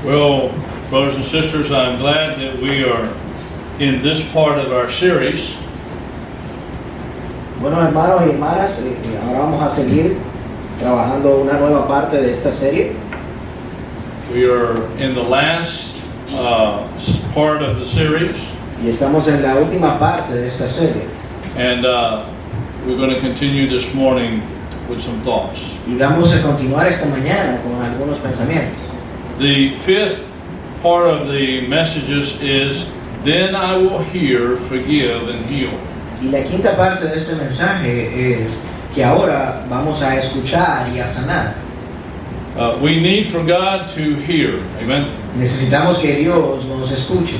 Well, brothers and sisters, I'm glad that we are in this part of our series. Bueno, hermanos y hermanas, ahora vamos a seguir trabajando una nueva parte de esta serie. We are in the last part of the series, Y estamos en la última parte de esta serie. and we're going to continue this morning with some thoughts. Y vamos a continuar esta mañana con algunos pensamientos. The fifth part of the messages is, then I will hear, forgive, and heal. Y la quinta parte de este mensaje es que ahora vamos a escuchar y a sanar. We need for God to hear, amen? Necesitamos que Dios nos escuche.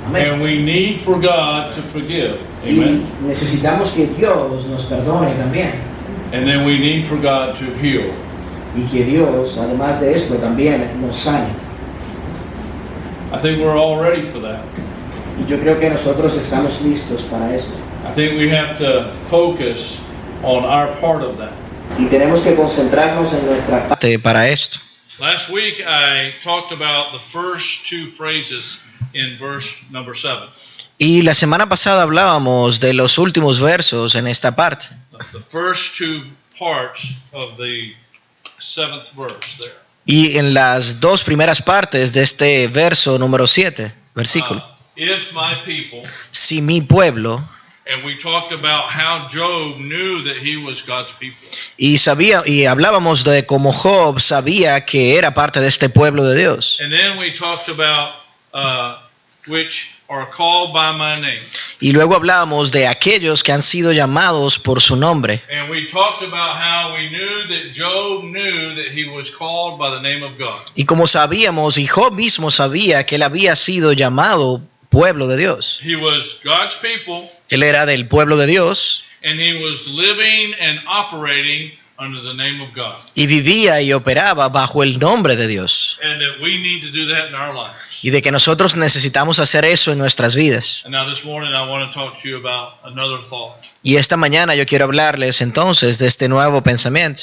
Amén. And we need for God to forgive, Y amen? necesitamos que Dios nos perdone también. And then we need for God to heal. Y que Dios, además de esto, también nos sane. I think we're all ready for that. Y yo creo que nosotros estamos listos para esto. I think we have to focus on our part of that. Y tenemos que concentrarnos en nuestra parte Para esto. Last week I talked about the first two phrases in verse number 7. Y la semana pasada hablábamos de los últimos versos en esta parte. The first two parts of the 7th verse there. Y en las dos primeras partes de este verso número 7, versículo. If my people, Si mi pueblo, and we talked about how Job knew that he was God's people. y hablábamos de cómo Job sabía que era parte de este pueblo de Dios. And then we talked about which are called by my name. Y luego hablábamos de aquellos que han sido llamados por su nombre. And we talked about how we knew that Job knew that he was called by the name of God. Y como sabíamos, y Job mismo sabía que él había sido llamado pueblo de Dios. He was God's people, Él era del pueblo de Dios and he was living and operating under the name of God. y vivía y operaba bajo el nombre de Dios. And that we need to do that in our lives. Y de que nosotros necesitamos hacer eso en nuestras vidas. And now this morning I want to talk to you about another thought. Y esta mañana yo quiero hablarles entonces de este nuevo pensamiento.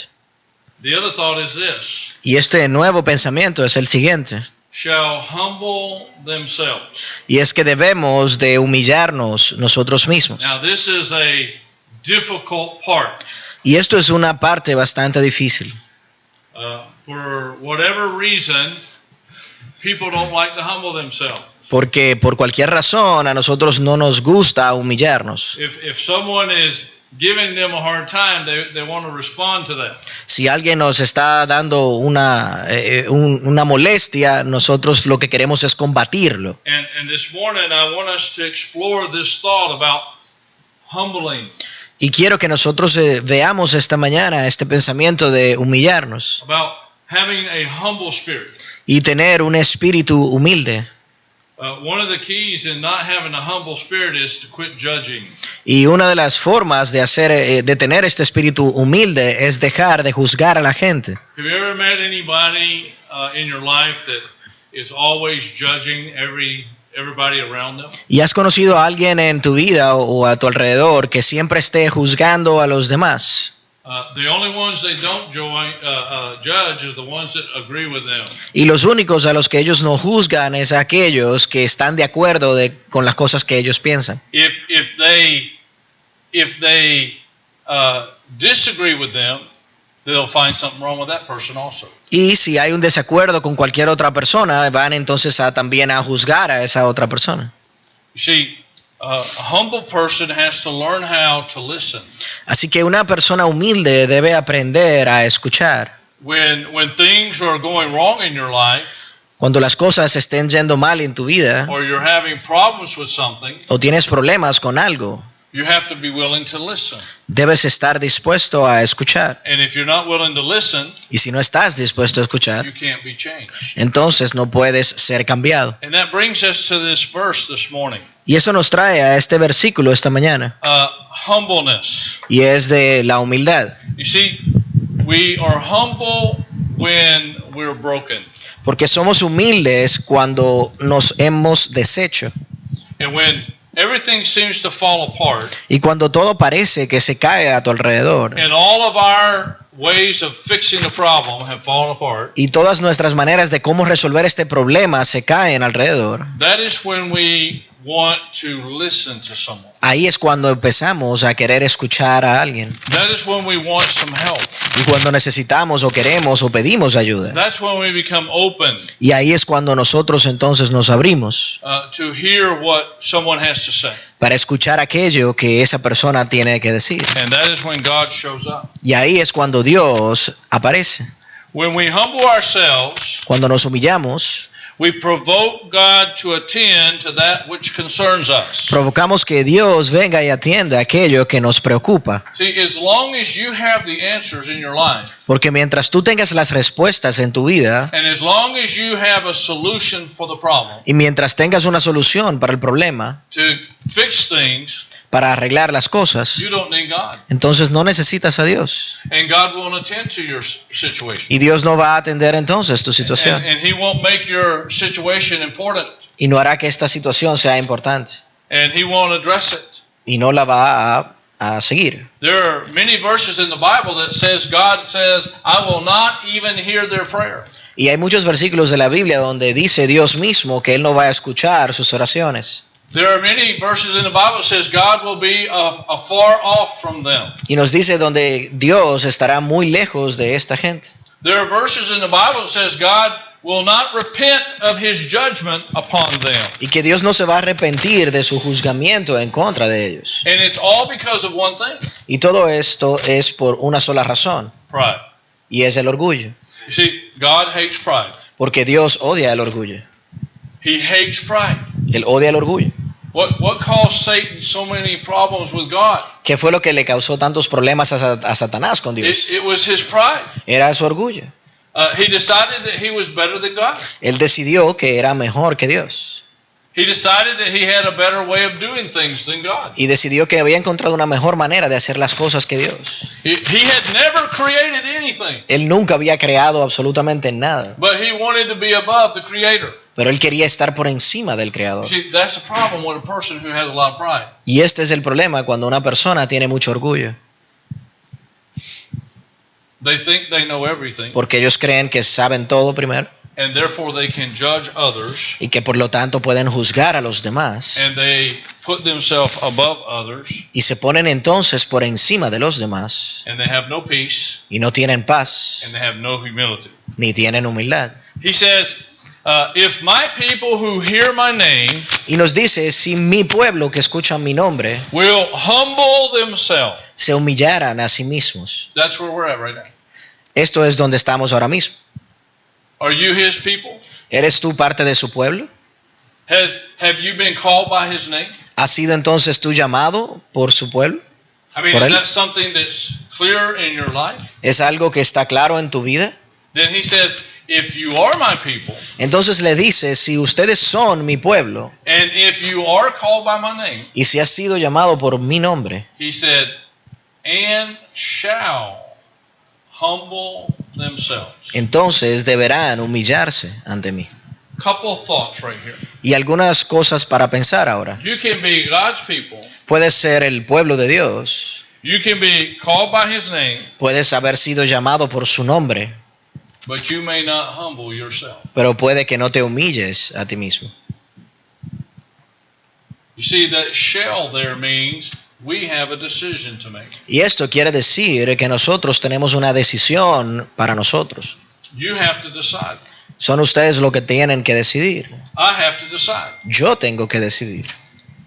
The other thought is this: Y este nuevo pensamiento es el siguiente. shall humble themselves. Y es que debemos de humillarnos nosotros mismos. Now this is a difficult part. Y esto es una parte bastante difícil. For whatever reason, people don't like to humble themselves. Porque por cualquier razón a nosotros no nos gusta humillarnos. If someone is giving them a hard time, they want to respond to that. Si alguien nos está dando una molestia, nosotros lo que queremos es combatirlo. And this morning I want us to explore this thought about humbling, Y quiero que nosotros veamos esta mañana este pensamiento de humillarnos about having a humble spirit. y tener un espíritu humilde. One of the keys in not having a humble spirit is to quit judging. Y una de las formas de tener este espíritu humilde es dejar de juzgar a la gente. Have you ever met anybody in your life that is always judging everybody around them? ¿Y has conocido a alguien en tu vida o a tu alrededor que siempre esté juzgando a los demás? The only ones they don't judge are the ones that agree with them. Y los únicos a los que ellos no juzgan es aquellos que están de acuerdo con las cosas que ellos piensan. If they disagree with them, they'll find something wrong with that person also. Y si hay un desacuerdo con cualquier otra persona, van entonces también a juzgar a esa otra persona. You see, a humble person has to learn how to listen. Así que una persona humilde debe aprender a escuchar. When things are going wrong in your life, Cuando las cosas estén yendo mal en tu vida or you're having problems with something, o tienes problemas con algo, you have to be willing to listen. debes estar dispuesto a escuchar. And if you're not willing to listen, Y si no estás dispuesto a escuchar, you can't be changed. entonces no puedes ser cambiado. And that brings us to this verse this morning. Y eso nos trae a este versículo esta mañana. Humbleness. Y es de la humildad. You see, we are humble when we're broken. Porque somos humildes cuando nos hemos deshecho. And when everything seems to fall apart, Y cuando todo parece que se cae a tu alrededor. and all of our ways of fixing the problem have fallen apart, y todas nuestras maneras de cómo resolver este problema se caen alrededor, that is when we want to listen to someone. ahí es cuando empezamos a querer escuchar a alguien. That is when we want some help. Y cuando necesitamos o queremos o pedimos ayuda. That's when we become open Y ahí es cuando nosotros entonces nos abrimos to hear what someone has to say. para escuchar aquello que esa persona tiene que decir. And that is when God shows up. Y ahí es cuando Dios aparece. When we humble ourselves, Cuando nos humillamos, we provoke God to attend to that which concerns us. provocamos que Dios venga y atienda aquello que nos preocupa. See, as long as you have the answers in your life, Porque mientras tú tengas las respuestas en tu vida and as long as you have a solution for the problem, y mientras tengas una solución para el problema, to fix things, para arreglar las cosas, you don't need God. entonces no necesitas a Dios. And God won't attend to your situation. Y Dios no va a atender entonces tu situación. And He won't make your situation important. Y no hará que esta situación sea importante. And He won't address it. Y no la va a seguir. There are many verses in the Bible that says, God says, I will not even hear their prayer. Y hay muchos versículos de la Biblia donde dice Dios mismo que Él no va a escuchar sus oraciones. There are many verses in the Bible that says God will be afar off from them. Y nos dice donde Dios estará muy lejos de esta gente. There are verses in the Bible that says God will not repent of His judgment upon them. Y que Dios no se va a arrepentir de su juzgamiento en contra de ellos. And it's all because of one thing, Y todo esto es por una sola razón. pride. Y es el orgullo. You see, God hates pride. Porque Dios odia el orgullo. He hates pride. Él odia el orgullo. What caused Satan so many problems with God? ¿Qué fue lo que le causó tantos problemas a Satanás con Dios? It was his pride. Era su orgullo. He decided that he was better than God. Él decidió que era mejor que Dios. He decided that he had a better way of doing things than God. Y decidió que había encontrado una mejor manera de hacer las cosas que Dios. He had never created anything, Él nunca había creado absolutamente nada. but he wanted to be above the Creator. Pero él quería estar por encima del Creador. See, that's the problem with a person who has a lot of pride. Y este es el problema cuando una persona tiene mucho orgullo. They think they know everything, Porque ellos creen que saben todo primero. and therefore they can judge others, Y que por lo tanto pueden juzgar a los demás. and they put themselves above others, Y se ponen entonces por encima de los demás. and they have no peace, Y no tienen paz. and they have no humility. Ni tienen humildad. He says, if my people who hear my name Y nos dice, si mi pueblo que escucha mi nombre will humble themselves. se humillaran a sí mismos. That's where we're at right now. Esto es donde estamos ahora mismo. Are you His people? ¿Eres tú parte de su pueblo? Have you been called by His name? ¿Has sido entonces tú llamado por su pueblo? I mean, Por is él. that something that's clear in your life? ¿Es algo que está claro en tu vida? Then He says, if you are my people, Entonces le dice, si ustedes son mi pueblo and if you are called by my name, y si has sido llamado por mi nombre, He said, and shall humble themselves. entonces deberán humillarse ante mí. Couple of thoughts right here. Y algunas cosas para pensar ahora. You can be God's people. Puedes ser el pueblo de Dios, You can be called by His name, puedes haber sido llamado por su nombre, but you may not humble yourself. pero puede que no te humilles a ti mismo. You see, that shall there means we have a decision to make. Y esto quiere decir que nosotros tenemos una decisión para nosotros. You have to decide. Son ustedes los que tienen que decidir. I have to decide. Yo tengo que decidir.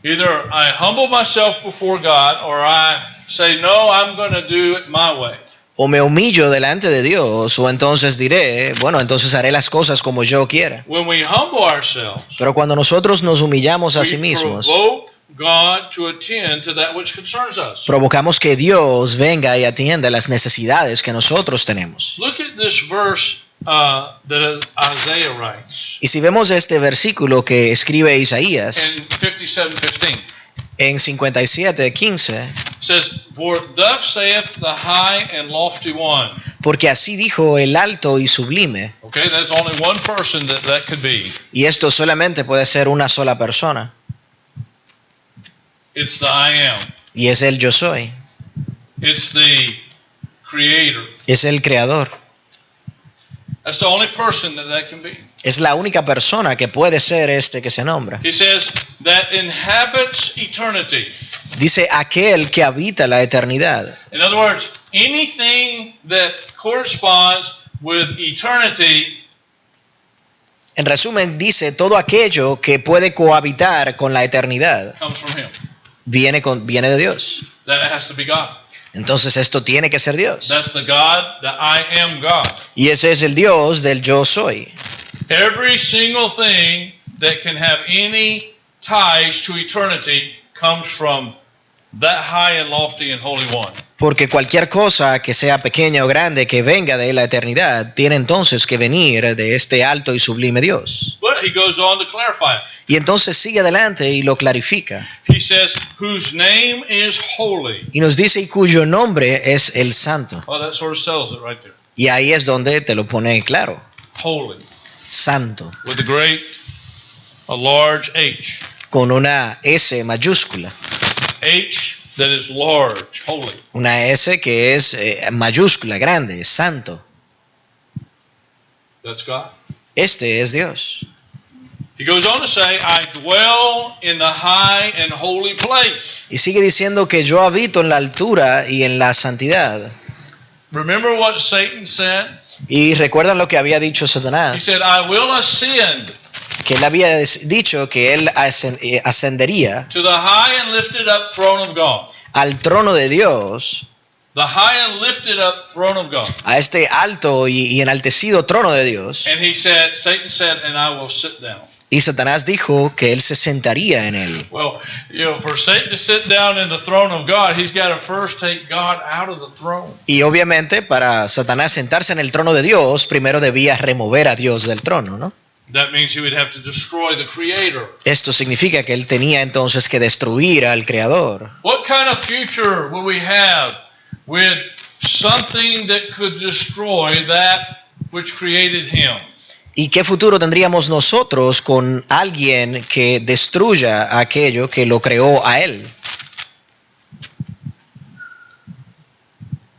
Either I humble myself before God or I say, no, I'm going to do it my way. O me humillo delante de Dios, o entonces diré, bueno, entonces haré las cosas como yo quiera. When we humble ourselves, Pero cuando nosotros nos humillamos a sí we mismos, provoke God to attend to that which concerns us. provocamos que Dios venga y atienda las necesidades que nosotros tenemos. Look at this verse that Isaiah writes Y si vemos este versículo que escribe Isaías in 57:15. en 57:15, Says, for thus saith the high and lofty one. porque así dijo el alto y sublime, Okay, that's only one person that could be. y esto solamente puede ser una sola persona, It's the I am. y es el yo soy. It's the creator. Es el creador. That's the only person that can be. Es la única persona que puede ser este que se nombra. He says that inhabits eternity. Dice aquel que habita la eternidad. In other words, anything that corresponds with eternity En resumen, dice todo aquello que puede cohabitar con la eternidad comes from him. viene de Dios. That has to be God. Entonces esto tiene que ser Dios. That's the God, the I am God. Y ese es el Dios del yo soy. Every single thing that can have any ties to eternity comes from that high and lofty and holy one. Porque cualquier cosa que sea pequeña o grande que venga de la eternidad tiene entonces que venir de este alto y sublime Dios. But he goes on to clarify it. Y entonces sigue adelante y lo clarifica. He says, whose name is holy. Y nos dice y cuyo nombre es el Santo. Oh, that sort of settles it right there. Y ahí es donde te lo pone claro. Holy. Santo. With a large H. Con una S mayúscula. H that is large, holy. Una S que es mayúscula, grande, santo. That's God. Este es Dios. He goes on to say, I dwell in the high and holy place. Y sigue diciendo que yo habito en la altura y en la santidad. Remember what Satan said? Y recuerdan lo que había dicho He Satanás, said, I will ascend que él había dicho que él ascendería to the high and lifted up throne of God. al trono de Dios, The high and lifted up throne of God. a este alto y enaltecido trono de Dios. And he said, Satan said, and I will sit down. Y Satanás dijo que él se sentaría en él. Well, for Satan to sit down in the throne of God, he's got to first take God out of the throne. Y obviamente para Satanás sentarse en el trono de Dios, primero debía remover a Dios del trono, ¿no? That means he would have to destroy the Creator. Esto significa que él tenía entonces que destruir al Creador. What kind of future will we have with something that could destroy that which created him? ¿Y qué futuro tendríamos nosotros con alguien que destruya aquello que lo creó a él?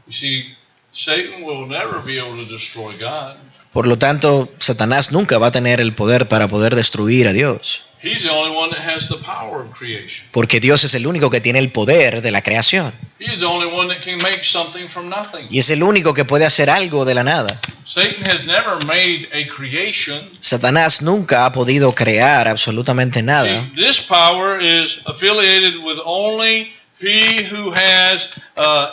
You see, Satan will never be able to destroy God. Por lo tanto, Satanás nunca va a tener el poder para poder destruir a Dios. He's the only one that has the power of creation. Porque Dios es el único que tiene el poder de la creación. He's the only one that can make something from nothing. Y es el único que puede hacer algo de la nada. Satan has never made a creation. Satanás nunca ha podido crear absolutamente nada. See, this power is affiliated with only he who has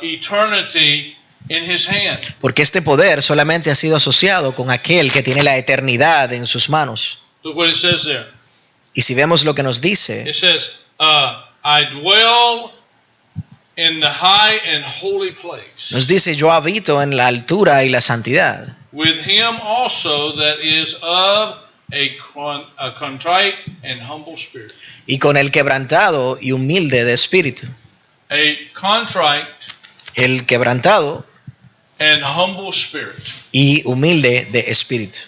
eternity in his hand. Porque este poder solamente ha sido asociado con aquel que tiene la eternidad en sus manos. Look what it says there. Y si vemos lo que nos dice, It says, I dwell in the high and holy place. nos dice, yo habito en la altura y la santidad. With him also that is of a contrite and humble spirit. Y con el quebrantado y humilde de espíritu. A contrite El quebrantado and humble spirit. y humilde de espíritu.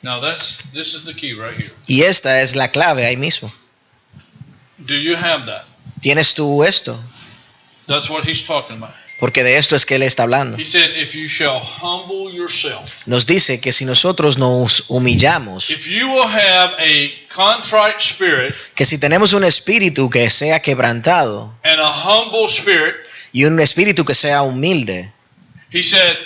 Now this is the key right here. Y esta es la clave ahí mismo. Do you have that? ¿Tienes tú esto? That's what he's talking about. Porque de esto es que él está hablando. He said, if you shall humble yourself, Nos dice que si nosotros nos humillamos, if you will have a contrite spirit que si tenemos un espíritu que sea quebrantado and a humble spirit, y un espíritu que sea humilde, he said,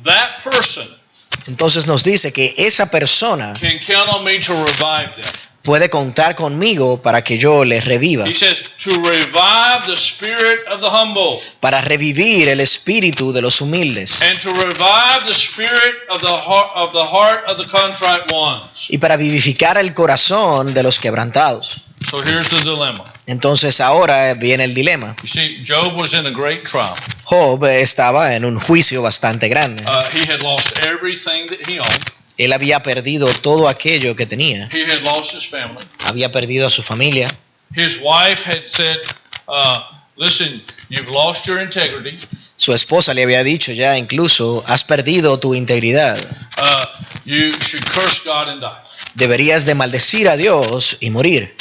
that person entonces nos dice que esa persona can count on me to revive them. puede contar conmigo para que yo les reviva, He says, to revive the spirit of the humble para revivir el espíritu de los humildes and to revive the spirit of the heart of the contrite ones. y para vivificar el corazón de los quebrantados. So here's the dilemma. Entonces ahora viene el dilema. You see, Job was in a great trial. Job estaba en un juicio bastante grande. He had lost everything that he owned. Él había perdido todo aquello que tenía. He had lost his family. Había perdido a su familia. His wife had said, listen, you've lost your integrity. Su esposa le había dicho ya incluso, has perdido tu integridad. You should curse God and die. Deberías de maldecir a Dios y morir.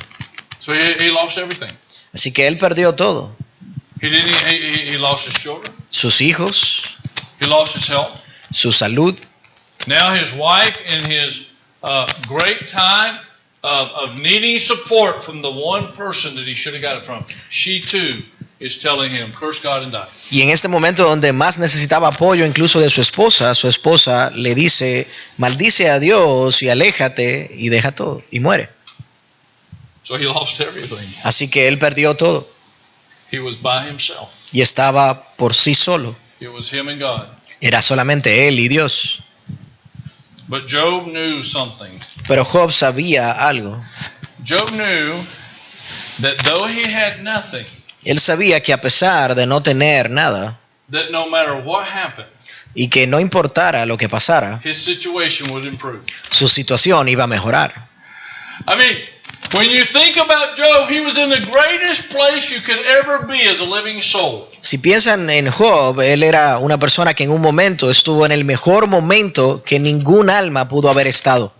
So he lost everything. Así que él perdió todo. He lost his children. sus hijos, He lost his health. su salud. Now his wife, in his great time of needing support from the one person that he should have got it from, she too is telling him, curse God and die. Y en este momento donde más necesitaba apoyo incluso de su esposa le dice, maldice a Dios y aléjate y deja todo y muere. So he lost everything. Así que él perdió todo He was by himself. y estaba por sí solo. It was him and God. Era solamente él y Dios. But Job knew something. Pero Job sabía algo. Job knew that though he had nothing, Él sabía que a pesar de no tener nada that no matter what happened, y que no importara lo que pasara, his situation would improve. su situación iba a mejorar. I mean, when you think about Job, he was in the greatest place you could ever be as a living soul. Si piensan en Job, él era una persona que en un momento estuvo en el mejor momento que ningún alma pudo haber estado.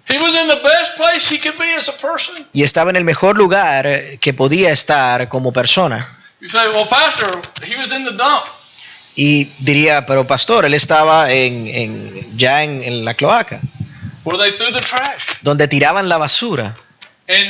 He was in the best place he could be as a person. Y estaba en el mejor lugar que podía estar como persona. You say, well, Pastor, he was in the dump. Y diría, pero pastor, él estaba ya en la cloaca, Where they threw the trash. donde tiraban la basura. And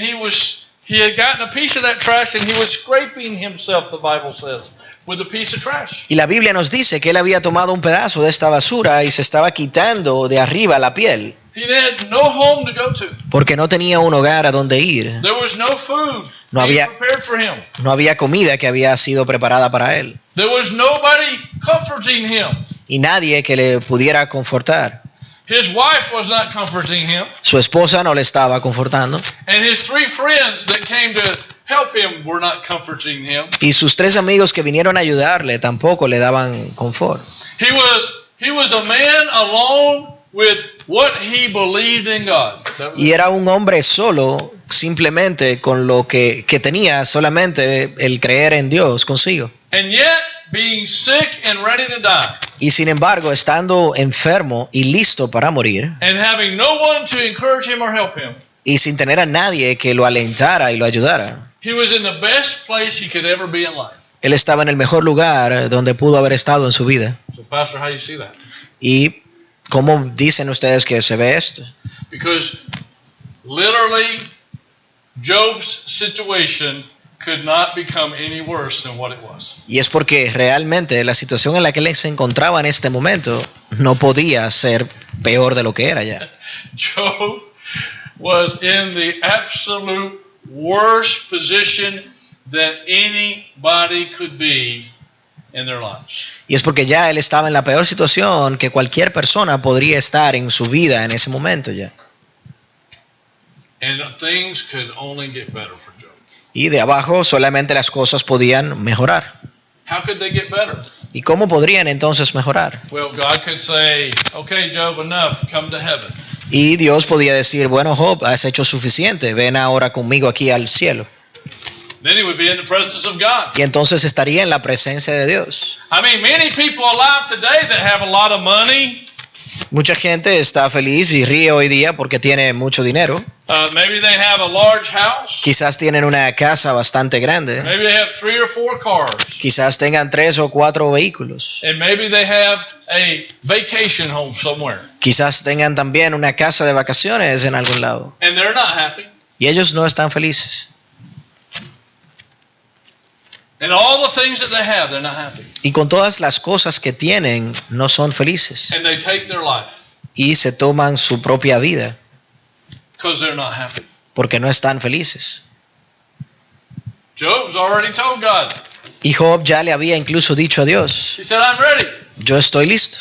he had gotten a piece of that trash and he was scraping himself, the Bible says, with a piece of trash. Y la Biblia nos dice que él había tomado un pedazo de esta basura y se estaba quitando de arriba la piel, He had no home to go to. porque no tenía un hogar a donde ir. There was no food No being había- prepared for him. No había comida que había sido preparada para él. There was nobody comforting him. Y nadie que le pudiera confortar. His wife was not comforting him. Su esposa no le estaba confortando. And his three friends that came to help him were not comforting him. Y sus 3 amigos que vinieron a ayudarle tampoco le daban confort. He was a man alone with what he believed in God. That was Y era un hombre solo, simplemente con lo que tenía, solamente el creer en Dios consigo. And yet, being sick and ready to die, Y sin embargo, estando enfermo y listo para morir, and having no one to encourage him or help him, y sin tener a nadie que lo alentara y lo ayudara, he was in the best place he could ever be in life. él estaba en el mejor lugar donde pudo haber estado en su vida. So, Pastor, how do you see that? ¿Y cómo dicen ustedes que se ve esto? Because literally, Job's situation could not become any worse than what it was. Y es porque realmente la situación en la que él se encontraba en este momento no podía ser peor de lo que era ya. Job was in the absolute worst position that anybody could be in their lives. Y es porque ya él estaba en la peor situación que cualquier persona podría estar en su vida en ese momento ya. And things could only get better for Job. Y de abajo solamente las cosas podían mejorar. How could they get better? ¿Y cómo podrían entonces mejorar? Well, God could say, okay, Job, enough, come to heaven. Y Dios podía decir, bueno, Job, has hecho suficiente, ven ahora conmigo aquí al cielo. Then he would be in the presence of God. Y entonces estaría en la presencia de Dios. I mean, many people alive today that have a lot of money, Mucha gente está feliz y ríe hoy día porque tiene mucho dinero. maybe they have a large house, Quizás tienen una casa bastante grande. maybe they have 3 or 4 cars, Quizás tengan 3 o 4 vehículos. and maybe they have a vacation home somewhere, Quizás tengan también una casa de vacaciones en algún lado. and they're not happy. Y ellos no están felices. And all the things that they have, they're not happy. Y con todas las cosas que tienen, no son felices. And they take their life Y se toman su propia vida because they're not happy. porque no están felices. Job's already told God. Y Job ya le había incluso dicho a Dios, He said, I'm ready. yo estoy listo.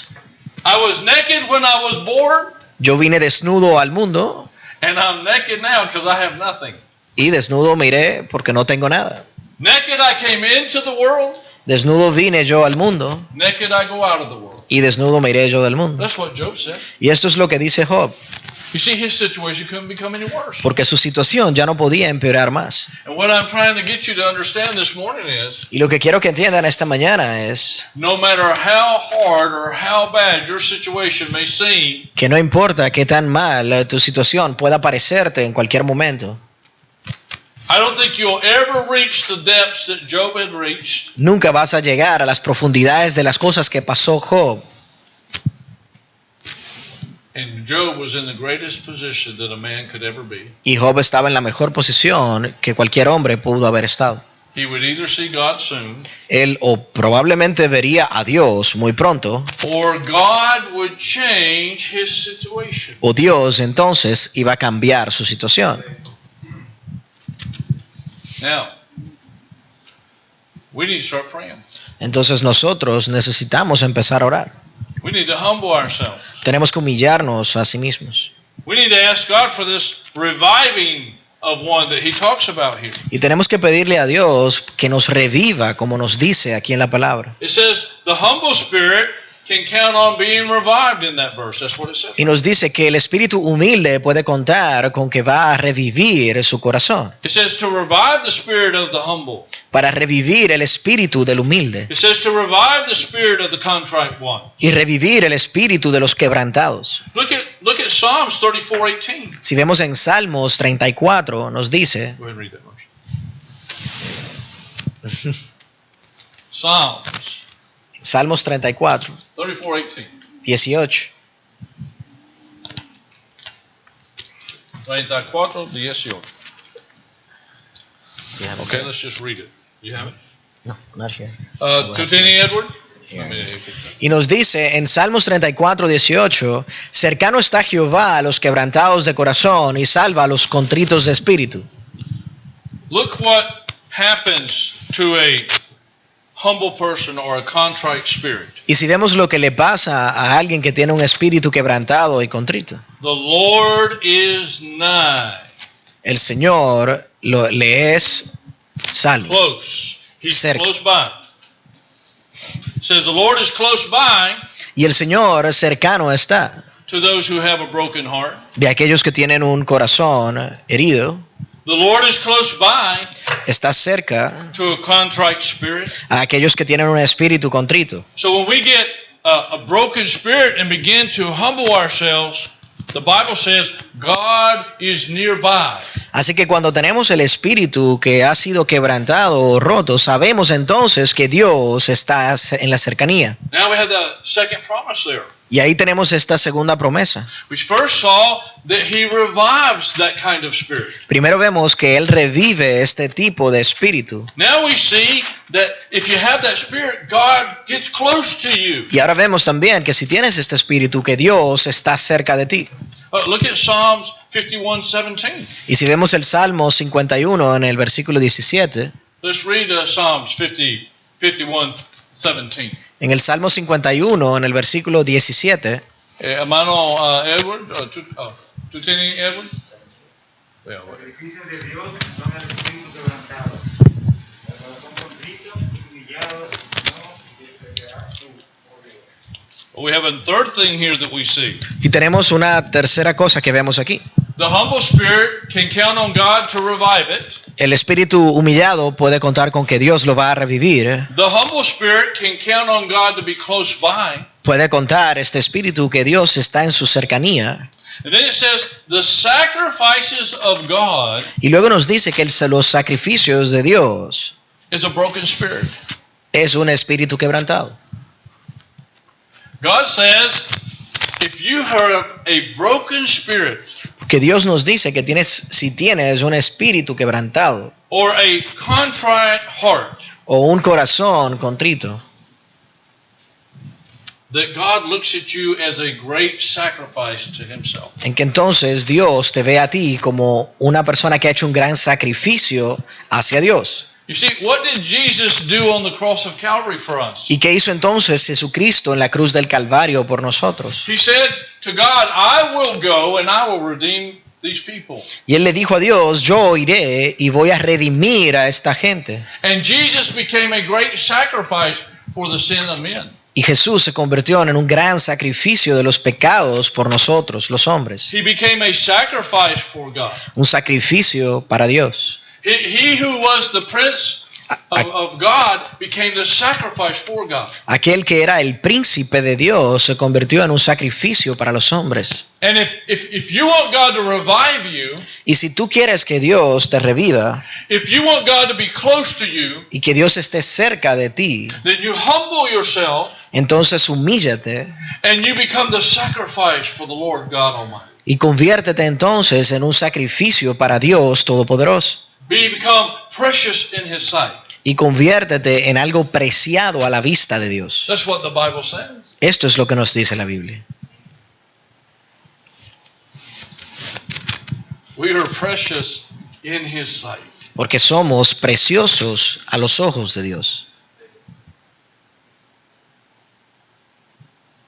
I was naked when I was born, Yo vine desnudo al mundo and I'm naked now because I have nothing. y desnudo me iré porque no tengo nada. Naked I came into the world, Desnudo vine yo al mundo naked I go out of the world. y desnudo me iré yo del mundo. That's what Job said. Y esto es lo que dice Job, You see, his situation couldn't become any worse. porque su situación ya no podía empeorar más. And what I'm trying to get you to understand this morning is, Y lo que quiero que entiendan esta mañana es no matter how hard or how bad your situation may seem, que no importa qué tan mal tu situación pueda parecerte en cualquier momento. I don't think you'll ever reach the depths that Job had reached. Nunca vas a llegar a las profundidades de las cosas que pasó Job. And Job was in the greatest position that a man could ever be. Y Job estaba en la mejor posición que cualquier hombre pudo haber estado. He would either see God soon, Él o probablemente vería a Dios muy pronto, or God would change his situation. o Dios entonces iba a cambiar su situación. Now, we need to start praying. Entonces nosotros necesitamos empezar a orar. We need to humble ourselves. Tenemos que humillarnos a sí mismos. We need to ask God for this reviving of one that he talks about here. Y tenemos que pedirle a Dios que nos reviva, como nos dice aquí en la palabra. It says the humble spirit can count on being revived in that verse. That's what it says. Y nos dice que el espíritu humilde puede contar con que va a revivir su corazón. It says to revive the spirit of the humble. Para revivir el espíritu del humilde. It says to revive the spirit of the contrite one. Y revivir el espíritu de los quebrantados. Look at Psalms 34:18. Si vemos en Salmos 34, nos dice, Go ahead and read that verse. Salmos 34, 34:18. 18. 34:18. Okay, let's just read it. You have it? No, not here. ¿Tú tienes, Edward? Y nos dice en Salmos 34, 18, cercano está Jehová a los quebrantados de corazón y salva a los contritos de espíritu. Look what happens to a humble person or a contrite spirit. Y si vemos lo que le pasa a alguien que tiene un espíritu quebrantado y contrito, The Lord is nigh. el Señor le es salvo. Close. He's Cerca. close by. It says the Lord is close by Y el Señor cercano está to those who have a broken heart. de aquellos que tienen un corazón herido, The Lord is close by está cerca to a contrite spirit. a aquellos que tienen un espíritu contrito. So when we get a broken spirit and begin to humble ourselves, the Bible says God is nearby. Así que cuando tenemos el espíritu que ha sido quebrantado o roto, sabemos entonces que Dios está en la cercanía. Now we have the second promise there. Y ahí tenemos esta segunda promesa. We first saw that he revives that kind of spirit. Primero vemos que Él revive este tipo de espíritu. Now we see that if you have that spirit, God gets close to you. Y ahora vemos también que si tienes este espíritu, que Dios está cerca de ti. Look at Psalms 51:17. Y si vemos el Salmo 51 en el versículo 17, Let's read Psalms 51:17. en el Salmo 51 en el versículo 17, Hermano Edward, ¿tú tienes Edward? Los beneficios de Dios son el espíritu quebrantado, el corazón contrito y humillado, no despreciará su poder. We have a third thing here that we see. y tenemos una tercera cosa que vemos aquí. The humble spirit can count on God to revive it. El espíritu humillado puede contar con que Dios lo va a revivir. The humble spirit can count on God to be close by. Puede contar este espíritu que Dios está en su cercanía. And then it says the sacrifices of God Y luego nos dice que los sacrificios de Dios is a broken spirit. es un espíritu quebrantado. God says if you have a broken spirit Que Dios nos dice que si tienes un espíritu quebrantado or a contrite heart, o un corazón contrito, that God looks at you as a great sacrifice to himself. en que entonces Dios te ve a ti como una persona que ha hecho un gran sacrificio hacia Dios. You see, what did Jesus do on the cross of Calvary for us? ¿Y qué hizo entonces Jesucristo en la cruz del Calvario por nosotros? He said to God, I will go and I will redeem these people. Y Él le dijo a Dios, yo iré y voy a redimir a esta gente. And Jesus became a great sacrifice for the sin of men. Y Jesús se convirtió en un gran sacrificio de los pecados por nosotros, los hombres. He became a sacrifice for God. Un sacrificio para Dios. He who was the prince of God became the sacrifice for God. Aquel que era el príncipe de Dios se convirtió en un sacrificio para los hombres. And if you want God to revive you, Y si tú quieres que Dios te reviva if you want God to be close to you, y que Dios esté cerca de ti, then you humble yourself entonces humíllate and you become the sacrifice for the Lord God Almighty. y conviértete entonces en un sacrificio para Dios Todopoderoso. Become precious in His sight. Y conviértete en algo preciado a la vista de Dios. That's what the Bible says. Esto es lo que nos dice la Biblia. We are precious in His sight. Porque somos preciosos a los ojos de Dios.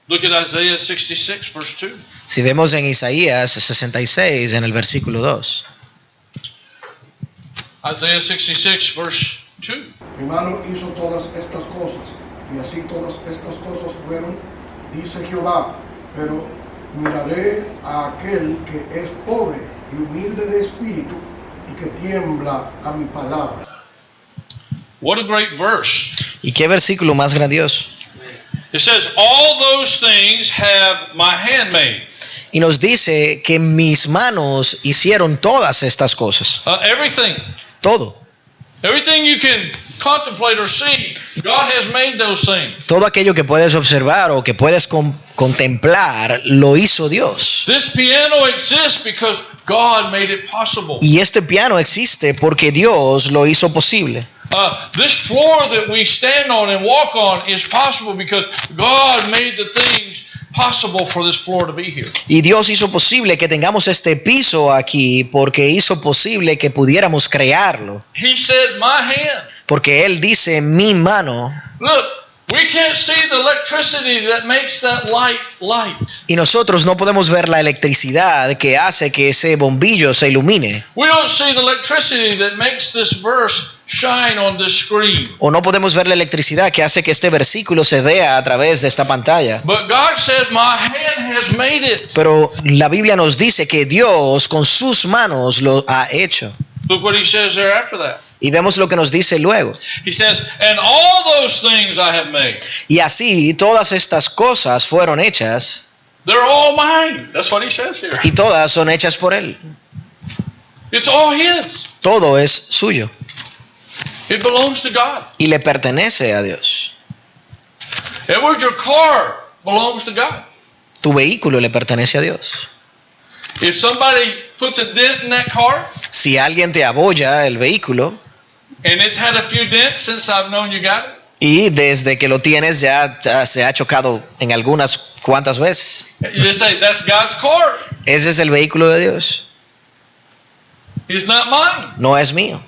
Look at Isaiah 66, verse 2. Si vemos en Isaías 66, en el versículo 2. Isaiah 66, verse 2. Mi mano hizo todas estas cosas, y así todas estas cosas fueron, dice Jehová, pero miraré a aquel que es pobre y humilde de espíritu, y que tiembla a mi palabra. What a great verse. ¿Y qué versículo más grandioso? It says, all those things have my hand made. Y nos dice que mis manos hicieron todas estas cosas. Everything. Todo. Everything you can contemplate or see, God has made those things. Todo aquello que puedes observar o que puedes contemplar, lo hizo Dios. This piano exists because God made it possible. Y este piano existe porque Dios lo hizo posible. This floor that we stand on and walk on is possible because God made the things possible for this floor to be here. Y Dios hizo posible que tengamos este piso aquí porque hizo posible que pudiéramos crearlo. He said, my hand. Porque Él dice, mi mano. Look, we can't see the electricity that makes that light. Y nosotros no podemos ver la electricidad que hace que ese bombillo se ilumine. We don't see the electricity that makes this verse shine on this screen. O no podemos ver la electricidad que hace que este versículo se vea a través de esta pantalla. But God said, my hand has made it. Pero la Biblia nos dice que Dios con sus manos lo ha hecho. Look what he says there after that. Y vemos lo que nos dice luego. He says, and all those things I have made. Y así todas estas cosas fueron hechas. They're all mine. That's what he says here. Y todas son hechas por Él. It's all his. Todo es suyo. It belongs to God. Y le pertenece a Dios. Edward, your car belongs to God. Tu vehículo le pertenece a Dios. If somebody puts a dent in that car, Si alguien te abolla el vehículo and it's had a few dents since I've known you got it, y desde que lo tienes ya se ha chocado en algunas cuantas veces, you just say, that's God's car. ese es el vehículo de Dios. It's not mine. No es mío.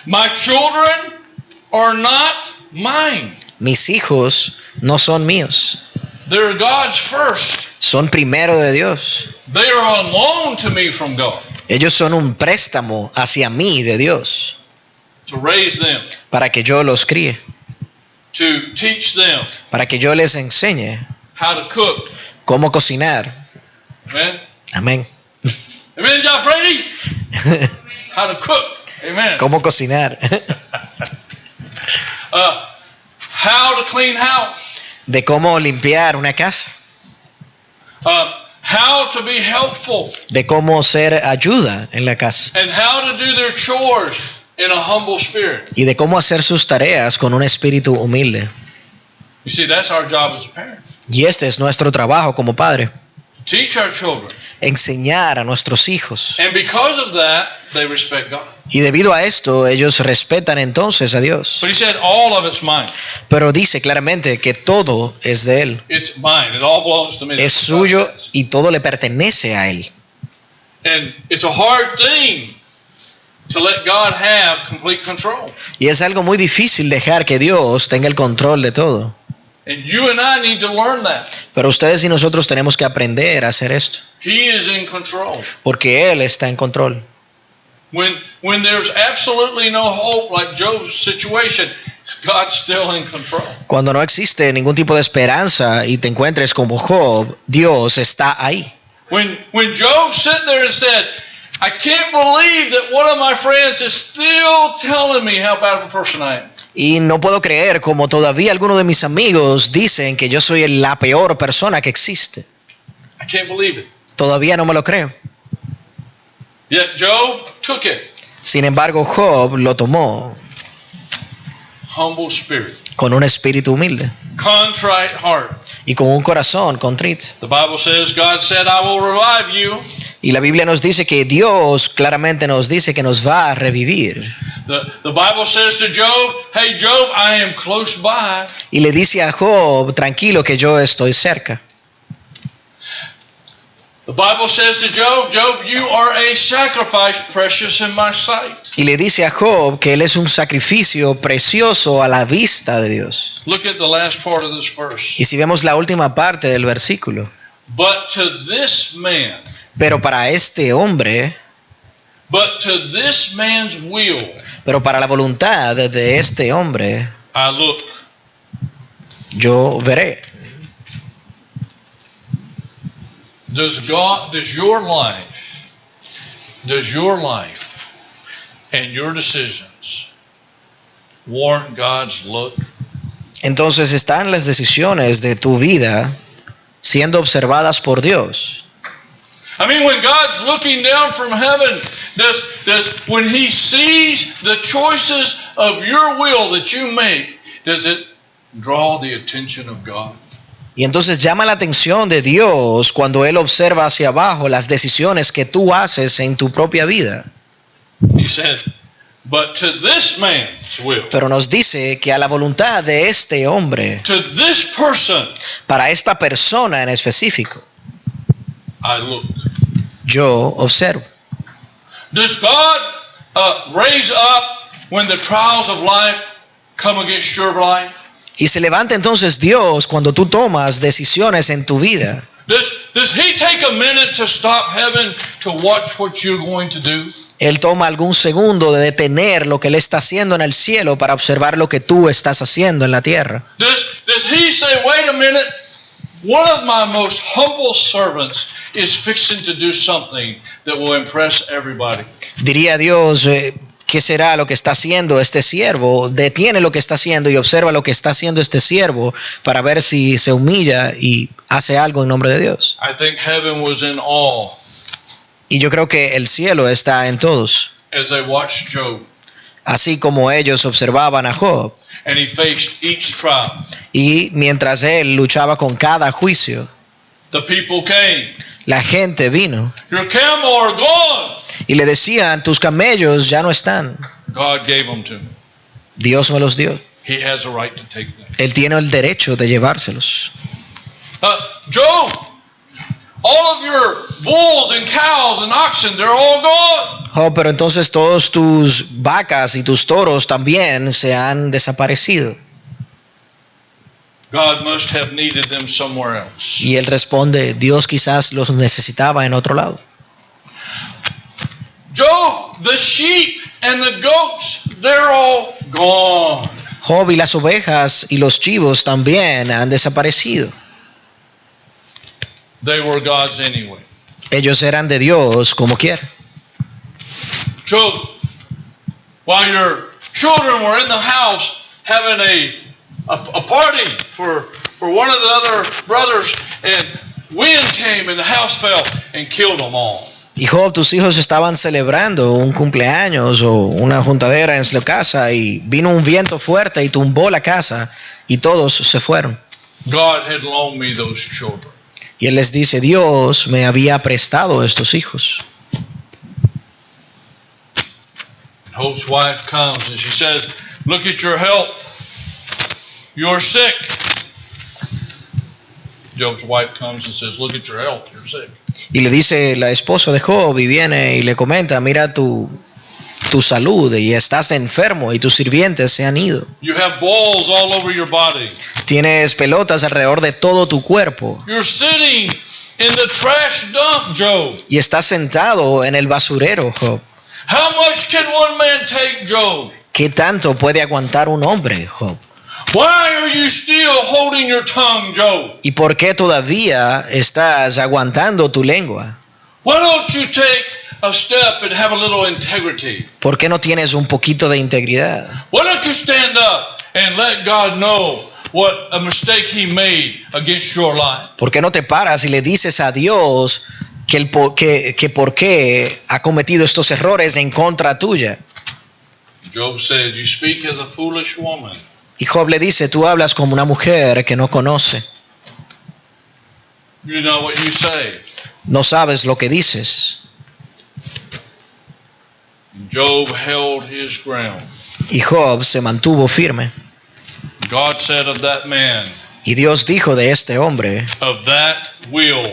My children are not mine. Mis hijos no son míos. They're God's first. Son primero de Dios. They are on loan to me from God Ellos son un préstamo hacia mí de Dios to raise them, para que yo los críe, to teach them para que yo les enseñe how to cook. cómo cocinar. Amen. Amén. Amen, John Frady. How to cook. Amen. Cómo cocinar. How to clean house. De cómo limpiar una casa. How to be helpful. De cómo ser ayuda en la casa. And how to do their chores in a humble spirit. Y de cómo hacer sus tareas con un espíritu humilde. You see, that's our job as parents. Y este es nuestro trabajo como padre. Teach our children. Enseñar a nuestros hijos. And because of that, they respect God. Y debido a esto, ellos respetan entonces a Dios. But he said, all of it's mine. Pero dice claramente que todo es de Él. It's mine. It all belongs to me. Es That's what God suyo says. y todo le pertenece a Él. And it's a hard thing to let God have complete control. Y es algo muy difícil dejar que Dios tenga el control de todo. And you and I need to learn that. Pero ustedes y nosotros tenemos que aprender a hacer esto. He is in control. Porque Él está en control. When there's absolutely no hope, like Job's situation, God's still in control. Cuando no existe ningún tipo de esperanza y te encuentres como Job, Dios está ahí. When Job sat there and said, I can't believe that one of my friends is still telling me how bad of a person I am. Y no puedo creer como todavía algunos de mis amigos dicen que yo soy la peor persona que existe. I can't believe it. Todavía no me lo creo. Yet Job took it. Sin embargo, Job lo tomó Humble spirit. con un espíritu humilde Contrite heart. y con un corazón contrito. The Bible says, God said, I will revive you. Y la Biblia nos dice que Dios claramente nos dice que nos va a revivir. The Bible says to Job, hey Job, I am close by. Y le dice a Job, tranquilo que yo estoy cerca. The Bible says to Job, Job, you are a sacrifice precious in my sight. Y le dice a Job que él es un sacrificio precioso a la vista de Dios. Look at the last part of this verse. Y si vemos la última parte del versículo, But to this man, pero para este hombre, but to this man's will, pero para la voluntad de este hombre, I look. yo veré. Does your life and your decisions warrant God's look? Entonces están las decisiones de tu vida siendo observadas por Dios. I mean, when God's looking down from heaven, when He sees the choices of your will that you make, does it draw the attention of God? Y entonces llama la atención de Dios cuando Él observa hacia abajo las decisiones que tú haces en tu propia vida. He said, but to this man's will, Pero nos dice que a la voluntad de este hombre, to this person, para esta persona en específico, I look. yo observo. Does God raise up when the trials of life come against your life? Y se levanta entonces Dios cuando tú tomas decisiones en tu vida. Does He take a minute to stop heaven to watch what you're going to do? Él toma algún segundo de detener lo que Él está haciendo en el cielo para observar lo que tú estás haciendo en la tierra. Does He say, wait a minute, one of my most humble servants is fixing to do something that will impress everybody? Diría Dios, ¿qué será lo que está haciendo este siervo? Detiene lo que está haciendo y observa lo que está haciendo este siervo para ver si se humilla y hace algo en nombre de Dios. I think heaven was in awe Y yo creo que el cielo está en todos, as they watched Job, así como ellos observaban a Job. and he faced each trial. Y mientras él luchaba con cada juicio, The people came. la gente vino Your camel are gone. y le decían, tus camellos ya no están. God gave them to him. Dios me los dio. He has a right to take them. Él tiene el derecho de llevárselos. Job, all of your bulls and cows and oxen, they're all gone. Oh, pero entonces todos tus vacas y tus toros también se han desaparecido. God must have needed them somewhere else. Y él responde, Dios quizás los necesitaba en otro lado. Job, the sheep and the goats, they're all gone. Job y las ovejas y los chivos también han desaparecido. They were God's anyway. Ellos eran de Dios como quiera. Job, while your children were in the house having a party for one of the other brothers, and wind came and the house fell and killed them all. Y Job, tus hijos estaban celebrando un cumpleaños o una juntadera en su casa y vino un viento fuerte y tumbó la casa y todos se fueron. God had loaned me those children. Y él les dice, Dios me había prestado estos hijos. Hope's wife comes and she says, look at your health. You're sick. Job's wife comes and says, look at your health. You're sick. Y le dice la esposa de Job y viene y le comenta, mira tu salud y estás enfermo y tus sirvientes se han ido. You have balls all over your body. Tienes pelotas alrededor de todo tu cuerpo You're sitting in the trash dump, Job. y estás sentado en el basurero, Job. How much can one man take, Job? ¿Qué tanto puede aguantar un hombre, Job? Why are you still holding your tongue, Job? ¿Y por qué todavía estás aguantando tu lengua? Why don't you take a step and have a little integrity? ¿Por qué no tienes un poquito de integridad? Why don't you stand up and let God know what a mistake He made against your life? ¿Por qué no te paras y le dices a Dios que por qué ha cometido estos errores en contra tuya? Job said, "You speak as a foolish woman." Y Job le dice, tú hablas como una mujer que no conoce. You know what you say. No sabes lo que dices. Job held his ground. Y Job se mantuvo firme. God said of that man, Y Dios dijo de este hombre of that will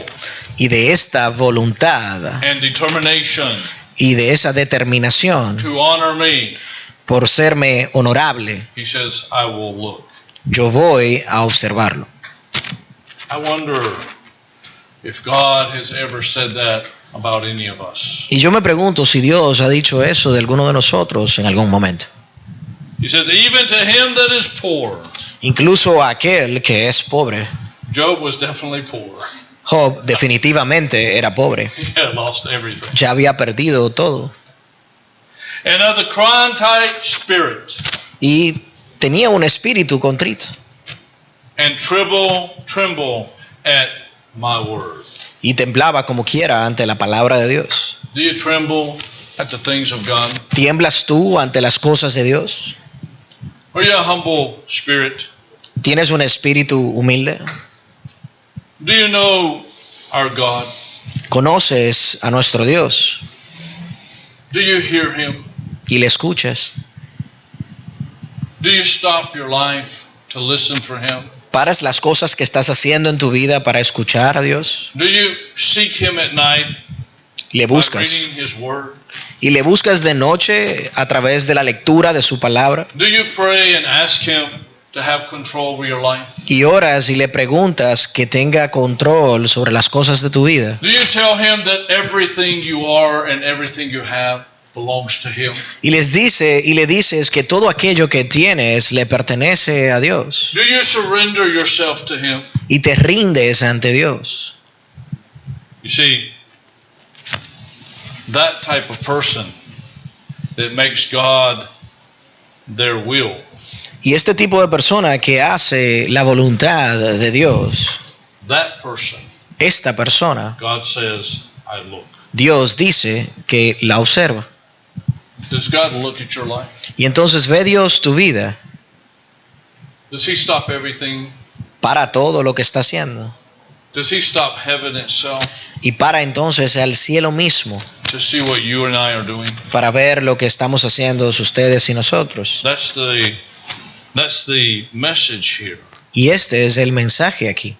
y de esta voluntad and determination y de esa determinación to honor me, por serme honorable, he says, I will look. yo voy a observarlo. I wonder if God has ever said that about any of us. Y yo me pregunto si Dios ha dicho eso de alguno de nosotros en algún momento. He says, even to him that is poor. Incluso a aquel que es pobre. Job was definitely poor. Job definitivamente era pobre. He had lost everything. Ya había perdido todo. And of the contrite spirit, Y tenía un espíritu contrito. and tremble at my word. Y temblaba como quiera ante la palabra de Dios. Do you tremble at the things of God? ¿Tiemblas tú ante las cosas de Dios? Are you a humble spirit? ¿Tienes un espíritu humilde? Do you know our God? ¿Conoces a nuestro Dios Do you hear him? y le escuchas? Do you stop your life to listen for him? ¿Paras las cosas que estás haciendo en tu vida para escuchar a Dios? Do you seek him at night ¿Le by buscas? reading his word? ¿Y le buscas de noche a través de la lectura de su palabra? Do you pray and ask him to have control over your life? ¿Y oras y le preguntas que tenga control sobre las cosas de tu vida? Do you tell him that everything you are and everything you have belongs to him? Y le dices que todo aquello que tienes le pertenece a Dios. Do you surrender yourself to him? Y te rindes ante Dios. You see, that type of person that makes God their will, Y este tipo de persona que hace la voluntad de Dios, that person, esta persona, God says, I look. Dios dice que la observa. Does God look at your life? Y entonces ve Dios tu vida, Does he stop everything? para todo lo que está haciendo. Does he stop heaven itself Y para entonces al cielo mismo, to see what you and I are doing? para ver lo que estamos haciendo ustedes y nosotros. That's the message here. Y este es el mensaje aquí.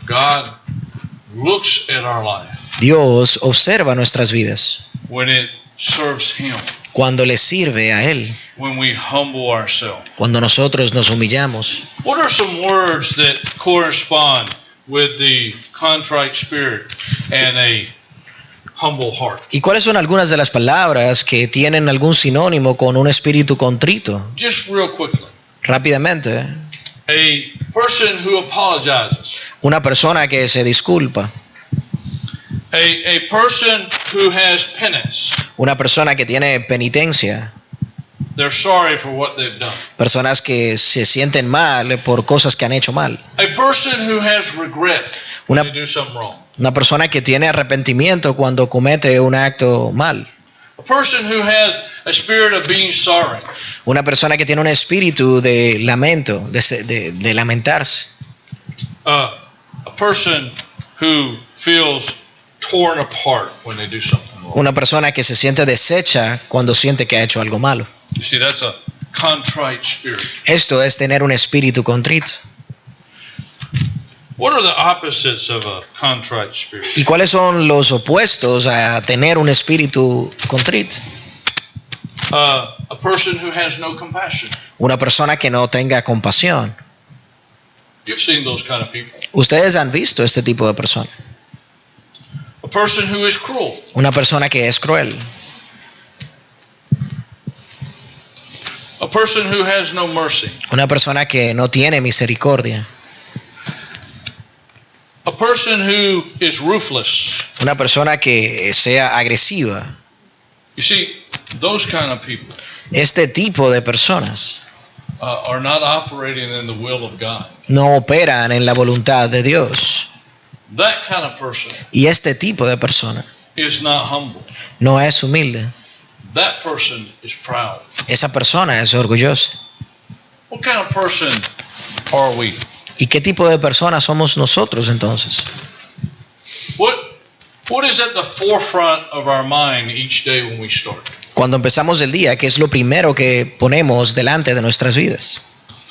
God looks at our life Dios observa nuestras vidas when it serves him, cuando le sirve a Él, when we humble ourselves. cuando nosotros nos humillamos. What are some words that correspond with the contrite spirit and a humble heart? ¿Y cuáles son algunas de las palabras que tienen algún sinónimo con un espíritu contrito? Just real quickly. Rápidamente, A person who apologizes. una persona que se disculpa, A person who has penance. una persona que tiene penitencia, They're sorry for what they've done. personas que se sienten mal por cosas que han hecho mal, A person who has regret when Una- they do something wrong. una persona que tiene arrepentimiento cuando comete un acto mal, A person who has a spirit of being sorry. una persona que tiene un espíritu de lamento, de lamentarse, A person who feels torn apart when they do something wrong. una persona que se siente deshecha cuando siente que ha hecho algo malo. You see, that's a contrite spirit. Esto es tener un espíritu contrito. What are the opposites of a contrite spirit? ¿Y cuáles son los opuestos a tener un espíritu contrito? A person who has no compassion. Una persona que no tenga compasión. You've seen those kind of people. Ustedes han visto este tipo de persona. A person who is cruel. Una persona que es cruel. A person who has no mercy. Una persona que no tiene misericordia. A person who is ruthless. Una persona que sea agresiva. You see, those kind of people Este tipo de personas are not operating in the will of God. no operan en la voluntad de Dios. That kind of person Y este tipo de persona is not humble. no es humilde. That person is proud. Esa persona es orgullosa. What kind of person are we? ¿Y qué tipo de personas somos nosotros entonces? What is at the forefront of our mind each day when we start? Cuando empezamos el día, ¿qué es lo primero que ponemos delante de nuestras vidas?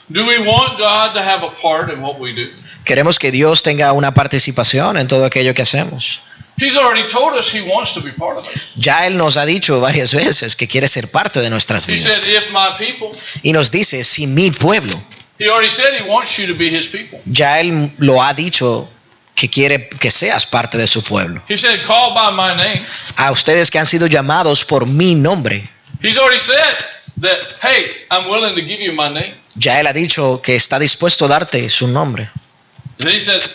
Do we want God to have a part in what we do? Queremos que Dios tenga una participación en todo aquello que hacemos. He's already told us He wants to be part of it. Ya Él nos ha dicho varias veces que quiere ser parte de nuestras He said, vidas. if my people, Y nos dice, si mi pueblo, He already said He wants you to be His people. ya Él lo ha dicho que quiere que seas parte de su pueblo. He said, call by my name. A ustedes que han sido llamados por mi nombre, He's already said that, hey, I'm willing to give you my name. ya Él ha dicho que está dispuesto a darte su nombre. And then He says,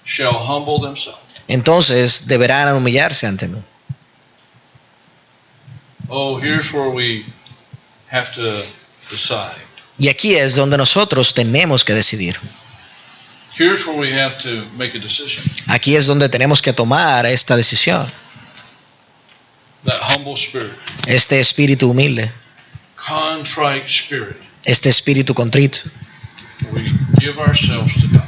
shall humble themselves. Entonces deberán humillarse ante mí. Oh, here's where we have to decide. Y aquí es donde nosotros tenemos que decidir. Here's where we have to make a decision. Aquí es donde tenemos que tomar esta decisión. That humble spirit, Este espíritu humilde, contrite spirit, este espíritu contrito, we give ourselves to God.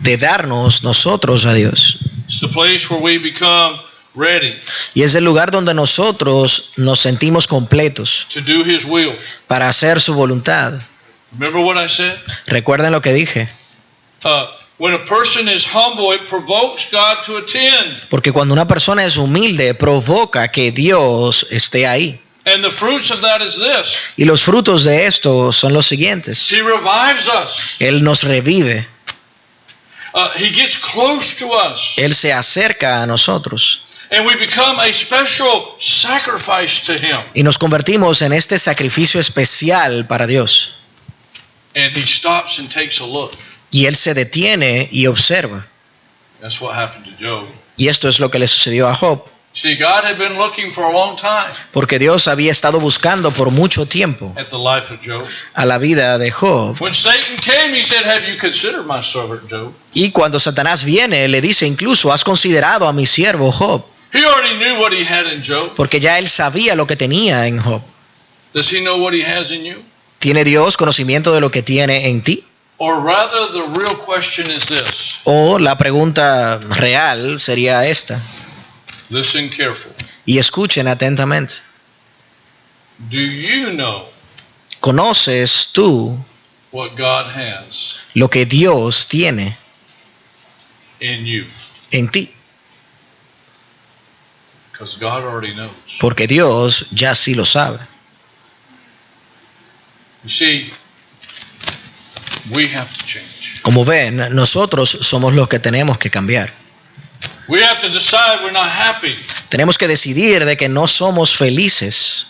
de darnos nosotros a Dios. It's the place where we become ready Y es el lugar donde nosotros nos sentimos completos to do His will. para hacer su voluntad. Remember what I said? Recuerden lo que dije, When a person is humble, it provokes God to attend. porque cuando una persona es humilde provoca que Dios esté ahí. And the fruits of that is this. Y los frutos de esto son los siguientes. He revives us. Él nos revive, He gets close to us. Él se acerca a nosotros And we become a special sacrifice to Him. y nos convertimos en este sacrificio especial para Dios. And He stops and takes a look. Y Él se detiene y observa. That's what happened to Job. Y esto es lo que le sucedió a Job, See, God had been looking for a long time porque Dios había estado buscando por mucho tiempo at the life of Job. a la vida de Job. When Satan came, he said, have you considered my servant Job? Y cuando Satanás viene, le dice incluso, ¿has considerado a mi siervo Job? He already knew what he had in Job. Porque ya él sabía lo que tenía en Job. Does he know what he has in you? ¿Tiene Dios conocimiento de lo que tiene en ti? Or rather, the real question is this. O la pregunta real sería esta. Listen carefully. Y escuchen atentamente. Do you know ¿Conoces tú what God has lo que Dios tiene in you? en ti? Because God already knows. Porque Dios ya sí lo sabe. You see, we have to change. Como ven, nosotros somos los que tenemos que cambiar. We have to decide we're not happy Tenemos que decidir de que no somos felices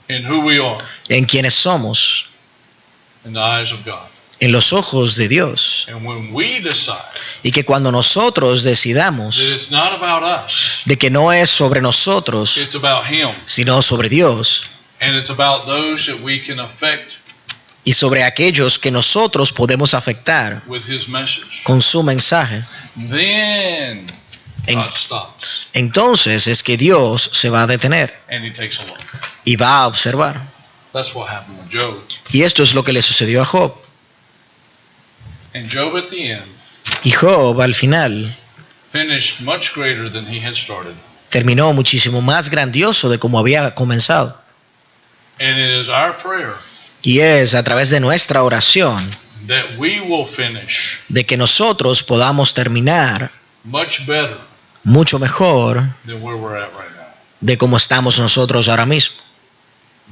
in who we are en quienes somos, in the eyes of God. en los ojos de Dios. And when we decide Y que cuando nosotros that decidamos it's not about us, de que no es sobre nosotros, it's about Him. sino sobre Dios, And it's about those that we can affect y sobre aquellos que nosotros podemos afectar with His message. con su mensaje, Then En- God stops entonces es que Dios se va a detener and He takes a look. y va a observar. That's what happened with Job. Y esto es lo que le sucedió a Job. And Job at the end Y Job al final finished much greater than he had started. terminó muchísimo más grandioso de como había comenzado. And it is our prayer Y es a través de nuestra oración that we will finish de que nosotros podamos terminar much better mucho mejor than where we're at right now. de como estamos nosotros ahora mismo.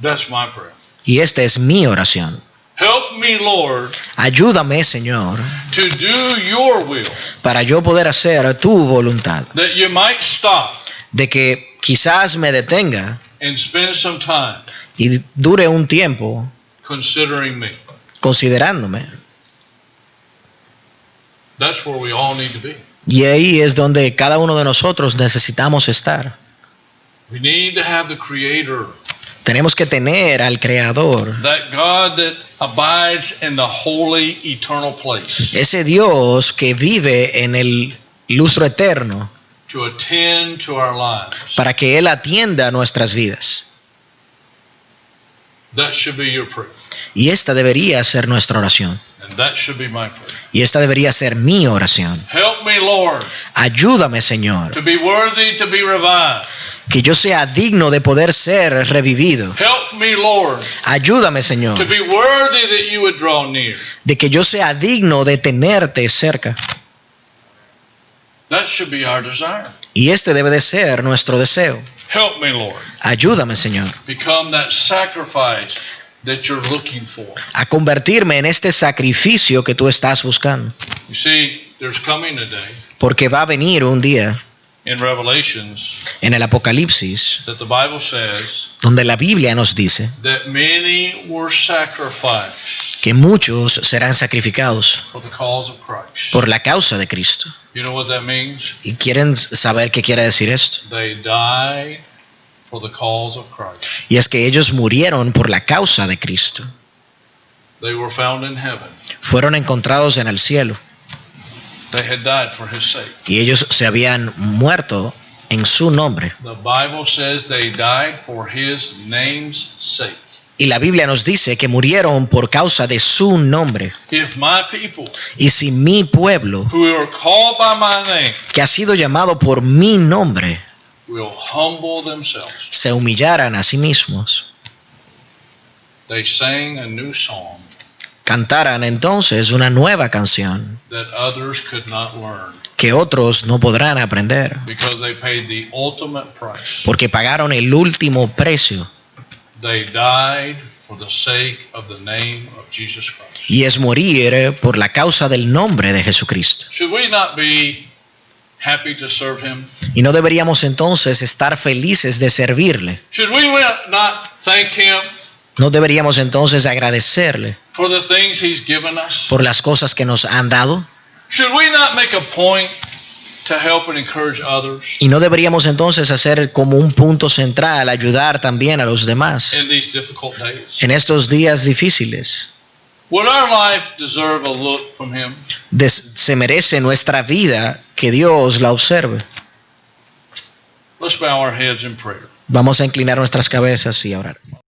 That's my prayer. Y esta es mi oración. Help me, Lord, Ayúdame, Señor, to do your will, para yo poder hacer tu voluntad. that you might stop De que quizás me detenga and spend some time y dure un tiempo considering me. considerándome. That's where we all need to be. Y ahí es donde cada uno de nosotros necesitamos estar. We need to have the Creator, Tenemos que tener al Creador, that God that abides in the holy eternal place, ese Dios que vive en el lustro eterno, to attend to our lives. para que Él atienda nuestras vidas. That should be your prayer. Y esta debería ser nuestra oración. And that should be my prayer. Y esta debería ser mi oración. Help me, Lord, Ayúdame, Señor, to be worthy to be revived. que yo sea digno de poder ser revivido. Help me, Lord, Ayúdame, Señor, to be worthy that you would draw near. de que yo sea digno de tenerte cerca. That should be our desire. Y este debe de ser nuestro deseo. Help me, Lord, Ayúdame, Señor, become that sacrifice that you're looking for. a convertirme en este sacrificio que tú estás buscando. You see, there's coming a day Porque va a venir un día in Revelations en el Apocalipsis that the Bible says donde la Biblia nos dice that many were sacrificed que muchos serán sacrificados for the cause of Christ. por la causa de Cristo. You know what that means? ¿Y quieren saber qué quiere decir esto? They died for the cause of Christ. Y es que ellos murieron por la causa de Cristo. They were found in heaven. Fueron encontrados en el cielo They had died for his sake. y ellos se habían muerto en su nombre. The Bible says they died for his name's sake. Y la Biblia nos dice que murieron por causa de su nombre. If my people Y si mi pueblo, who are called by my name que ha sido llamado por mi nombre, will humble themselves, se humillaran a sí mismos, they sang a new song cantaran entonces una nueva canción that others could not learn que otros no podrán aprender, because they paid the ultimate price. porque pagaron el último precio, They died for the sake of the name of Jesus Christ. y es morir por la causa del nombre de Jesucristo. Should we not be happy to serve him? Y no deberíamos entonces estar felices de servirle. Should we not thank him No deberíamos entonces agradecerle for the things he's given us? por las cosas que nos han dado. Should we not make a point to help and encourage others Y no deberíamos entonces hacer como un punto central ayudar también a los demás in these difficult days? en estos días difíciles. Would our life deserve a look from him? Se merece nuestra vida que Dios la observe. Let's bow our heads in prayer. Vamos a inclinar nuestras cabezas y a orar.